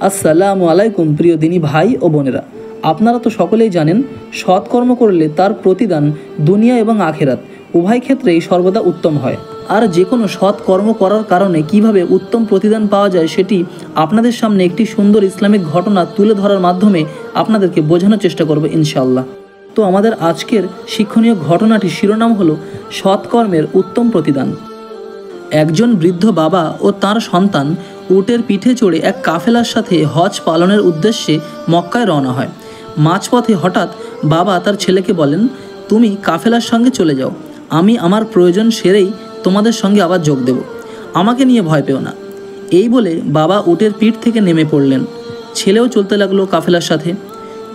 আসসালামু আলাইকুম প্রিয় দিনী ভাই ও বোনেরা, আপনারা তো সকলেই জানেন সৎকর্ম করলে তার প্রতিদান দুনিয়া এবং আখেরাত উভয় ক্ষেত্রেই সর্বদা উত্তম হয়। আর যে কোনো সৎ কর্ম করার কারণে কিভাবে উত্তম প্রতিদান পাওয়া যায় সেটি আপনাদের সামনে একটি সুন্দর ইসলামিক ঘটনা তুলে ধরার মাধ্যমে আপনাদেরকে বোঝানোর চেষ্টা করব ইনশাআল্লাহ। তো আমাদের আজকের শিক্ষণীয় ঘটনাটির শিরোনাম হলো সৎকর্মের উত্তম প্রতিদান। একজন বৃদ্ধ বাবা ও তার সন্তান উটের পিঠে চড়ে এক কাফেলার সাথে হজ পালনের উদ্দেশ্যে মক্কায় রওনা হয়। মাঝপথে হঠাৎ বাবা তার ছেলেকে বলেন, তুমি কাফেলার সঙ্গে চলে যাও, আমি আমার প্রয়োজন সেরেই তোমাদের সঙ্গে আবার যোগ দেব, আমাকে নিয়ে ভয় পেও না। এই বলে বাবা উটের পিঠ থেকে নেমে পড়লেন। ছেলেও চলতে লাগলো কাফেলার সাথে।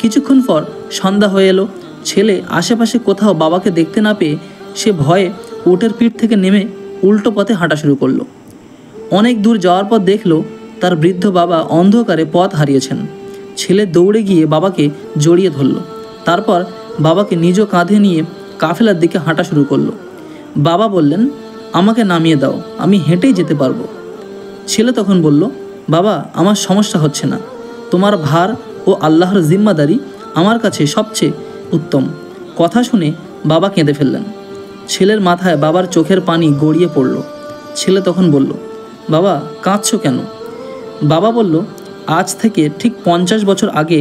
কিছুক্ষণ পর সন্ধ্যা হয়ে এলো। ছেলে আশেপাশে কোথাও বাবাকে দেখতে না পেয়ে সে ভয়ে উটের পিঠ থেকে নেমে উল্টো পথে হাঁটা শুরু করলো। অনেক দূর যাওয়ার পর দেখলো তার বৃদ্ধ বাবা অন্ধকারে পথ হারিয়েছেন। ছেলে দৌড়ে গিয়ে বাবাকে জড়িয়ে ধরল। তারপর বাবাকে নিজ কাঁধে নিয়ে কাফেলার দিকে হাঁটা শুরু করলো। বাবা বললেন, আমাকে নামিয়ে দাও, আমি হেঁটেই যেতে পারবো। ছেলে তখন বলল, বাবা আমার সমস্যা হচ্ছে না, তোমার ভার ও আল্লাহর জিম্মাদারি আমার কাছে সবচেয়ে উত্তম। কথা শুনে বাবা কেঁদে ফেললেন। ছেলের মাথায় বাবার চোখের পানি গড়িয়ে পড়ল। ছেলে তখন বলল, বাবা কাঁদছো কেন? বাবা বলল, আজ থেকে ঠিক 50 বছর আগে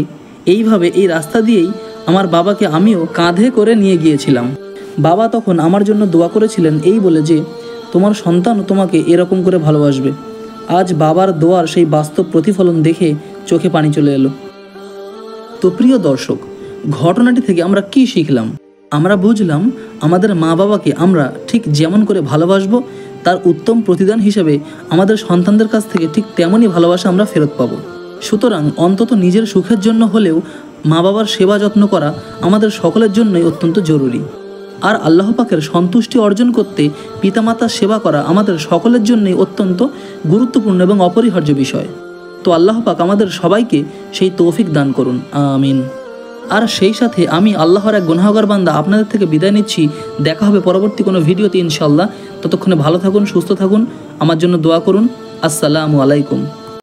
এইভাবে এই রাস্তা দিয়েই আমার বাবাকে আমিও কাঁধে করে নিয়ে গিয়েছিলাম। বাবা তখন আমার জন্য দোয়া করেছিলেন এই বলে যে তোমার সন্তান তোমাকে এরকম করে ভালোবাসবে। আজ বাবার দোয়ার সেই বাস্তব প্রতিফলন দেখে চোখে পানি চলে এলো। তো প্রিয় দর্শক, ঘটনাটি থেকে আমরা কি শিখলাম? আমরা বুঝলাম আমাদের মা বাবাকে আমরা ঠিক যেমন করে ভালোবাসবো তার উত্তম প্রতিদান হিসেবে আমাদের সন্তানদের কাছ থেকে ঠিক তেমনই ভালোবাসা আমরা ফেরত পাবো। সুতরাং অন্তত নিজের সুখের জন্য হলেও মা বাবার সেবা যত্ন করা আমাদের সকলের জন্যই অত্যন্ত জরুরি। আর আল্লাহ পাকের সন্তুষ্টি অর্জন করতে পিতামাতার সেবা করা আমাদের সকলের জন্যই অত্যন্ত গুরুত্বপূর্ণ এবং অপরিহার্য বিষয়। তো আল্লাহ পাক আমাদের সবাইকে সেই তৌফিক দান করুন, আমিন। আর সেই সাথে আমি আল্লাহর এক গুনাহগার বান্দা আপনাদের থেকে বিদায় নিচ্ছি। দেখা হবে পরবর্তী কোনো ভিডিওতে ইনশাআল্লাহ। ততক্ষণে ভালো থাকুন, সুস্থ থাকুন, আমার জন্য দোয়া করুন। আসসালামু আলাইকুম।